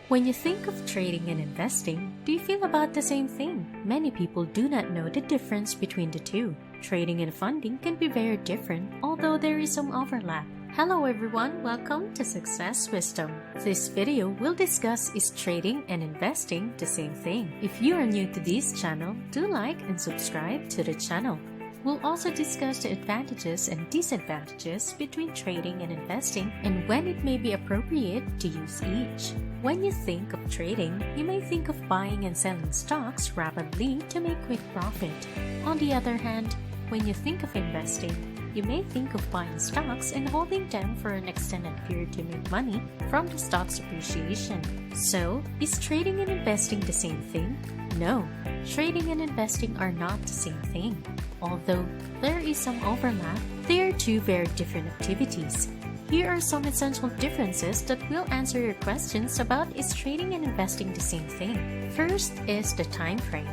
When you think of trading and investing, do you feel about the same thing? Many people do not know the difference between the two. Trading and funding can be very different, although there is some overlap. Hello everyone, welcome to Success Wisdom. This video will discuss is trading and investing the same thing. If you are new to this channel, do like and subscribe to the channel. We'll also discuss the advantages and disadvantages between trading and investing and when it may be appropriate to use each. When you think of trading, you may think of buying and selling stocks rapidly to make quick profit. On the other hand, when you think of investing, you may think of buying stocks and holding them for an extended period to make money from the stock's appreciation. So, is trading and investing the same thing? No, trading and investing are not the same thing. Although there is some overlap, they are two very different activities. Here are some essential differences that will answer your questions about is trading and investing the same thing. First is the time frame.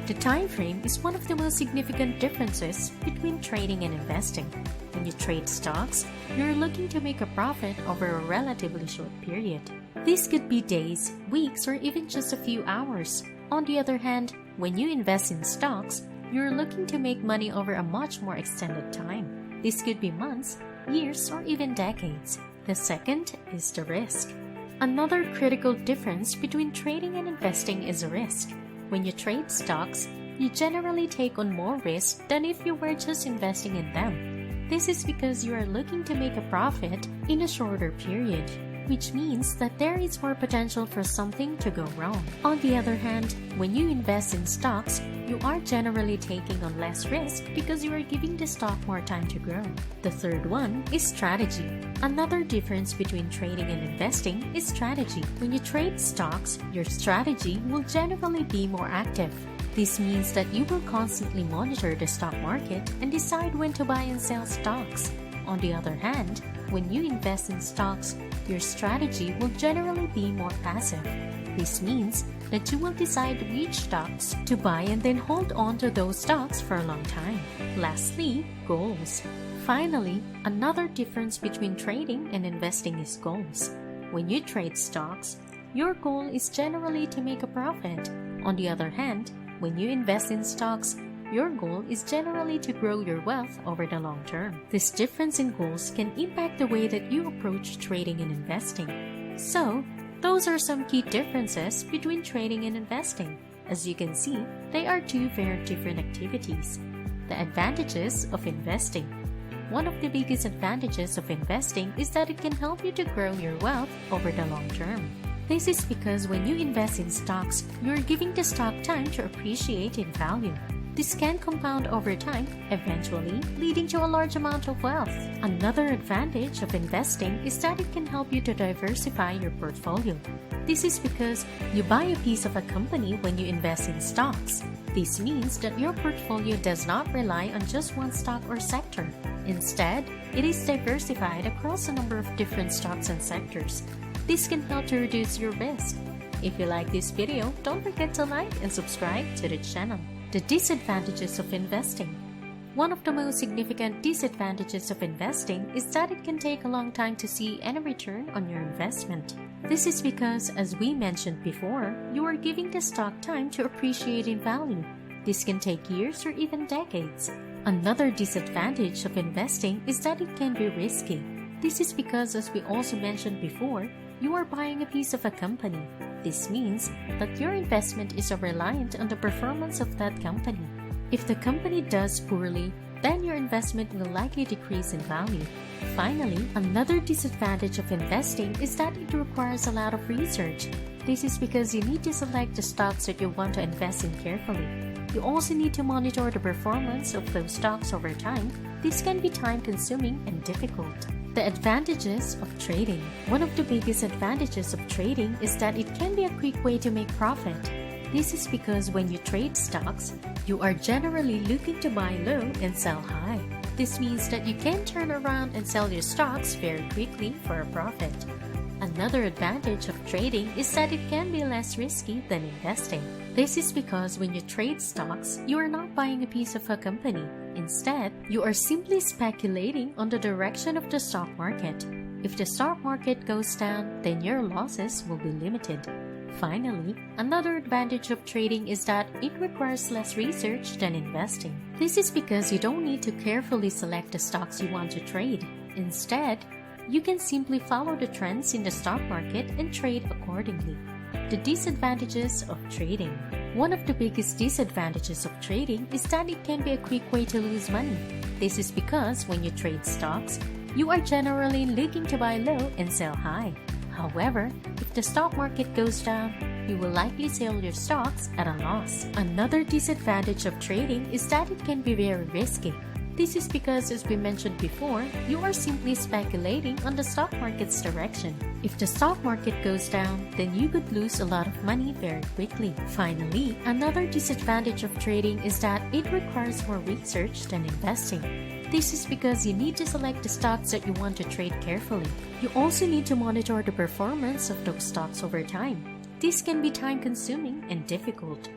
The time frame is one of the most significant differences between trading and investing. When you trade stocks, you're looking to make a profit over a relatively short period. This could be days, weeks, or even just a few hours. On the other hand, when you invest in stocks, you're looking to make money over a much more extended time. This could be months, years, or even decades. The second is the risk. Another critical difference between trading and investing is risk. When you trade stocks, you generally take on more risk than if you were just investing in them. This is because you are looking to make a profit in a shorter period, which means that there is more potential for something to go wrong. On the other hand, when you invest in stocks, you are generally taking on less risk because you are giving the stock more time to grow. The third one is strategy. Another difference between trading and investing is strategy. When you trade stocks, your strategy will generally be more active. This means that you will constantly monitor the stock market and decide when to buy and sell stocks. On the other hand, when you invest in stocks, your strategy will generally be more passive. This means that you will decide which stocks to buy and then hold on to those stocks for a long time. Lastly, goals. Finally, another difference between trading and investing is goals. When you trade stocks, your goal is generally to make a profit. On the other hand, when you invest in stocks, your goal is generally to grow your wealth over the long term. This difference in goals can impact the way that you approach trading and investing. So, those are some key differences between trading and investing. As you can see, they are two very different activities. The advantages of investing. One of the biggest advantages of investing is that it can help you to grow your wealth over the long term. This is because when you invest in stocks, you're giving the stock time to appreciate in value. This can compound over time, eventually leading to a large amount of wealth. Another advantage of investing is that it can help you to diversify your portfolio. This is because you buy a piece of a company when you invest in stocks. This means that your portfolio does not rely on just one stock or sector. Instead, it is diversified across a number of different stocks and sectors. This can help to reduce your risk. If you like this video, don't forget to like and subscribe to the channel. The disadvantages of investing. One of the most significant disadvantages of investing is that it can take a long time to see any return on your investment. This is because, as we mentioned before, you are giving the stock time to appreciate in value. This can take years or even decades. Another disadvantage of investing is that it can be risky. This is because, as we also mentioned before, you are buying a piece of a company. This means that your investment is reliant on the performance of that company. If the company does poorly, then your investment will likely decrease in value. Finally, another disadvantage of investing is that it requires a lot of research. This is because you need to select the stocks that you want to invest in carefully. You also need to monitor the performance of those stocks over time. This can be time-consuming and difficult. The advantages of trading. One of the biggest advantages of trading is that it can be a quick way to make profit. This is because when you trade stocks, you are generally looking to buy low and sell high. This means that you can turn around and sell your stocks very quickly for a profit. Another advantage of trading is that it can be less risky than investing. This is because when you trade stocks, you are not buying a piece of a company. Instead, you are simply speculating on the direction of the stock market. If the stock market goes down, then your losses will be limited. Finally, another advantage of trading is that it requires less research than investing. This is because you don't need to carefully select the stocks you want to trade. Instead, you can simply follow the trends in the stock market and trade accordingly. The disadvantages of trading. One of the biggest disadvantages of trading is that it can be a quick way to lose money. This is because when you trade stocks, you are generally looking to buy low and sell high. However, if the stock market goes down, you will likely sell your stocks at a loss. Another disadvantage of trading is that it can be very risky. This is because, as we mentioned before, you are simply speculating on the stock market's direction. If the stock market goes down, then you could lose a lot of money very quickly. Finally, another disadvantage of trading is that it requires more research than investing. This is because you need to select the stocks that you want to trade carefully. You also need to monitor the performance of those stocks over time. This can be time-consuming and difficult.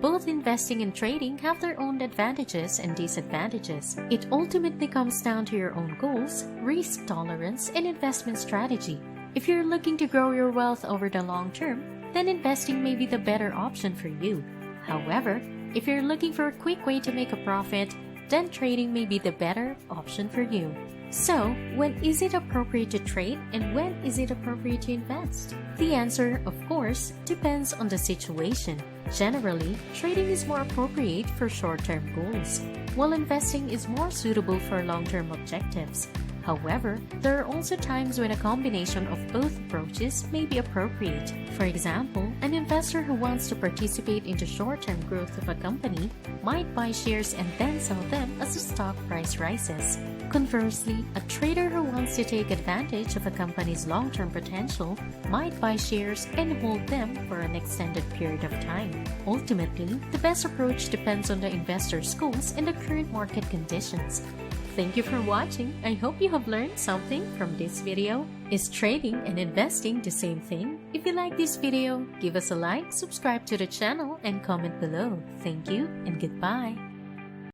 Both investing and trading have their own advantages and disadvantages. It ultimately comes down to your own goals, risk tolerance, and investment strategy. If you're looking to grow your wealth over the long term, then investing may be the better option for you. However, if you're looking for a quick way to make a profit, then trading may be the better option for you. So, when is it appropriate to trade and when is it appropriate to invest? The answer, of course, depends on the situation. Generally, trading is more appropriate for short-term goals, while investing is more suitable for long-term objectives. However, there are also times when a combination of both approaches may be appropriate. For example, an investor who wants to participate in the short-term growth of a company might buy shares and then sell them as the stock price rises. Conversely, a trader who wants to take advantage of a company's long-term potential might buy shares and hold them for an extended period of time. Ultimately, the best approach depends on the investor's goals and the current market conditions. Thank you for watching. I hope you have learned something from this video. Is trading and investing the same thing? If you like this video, give us a like, subscribe to the channel, and comment below. Thank you and goodbye.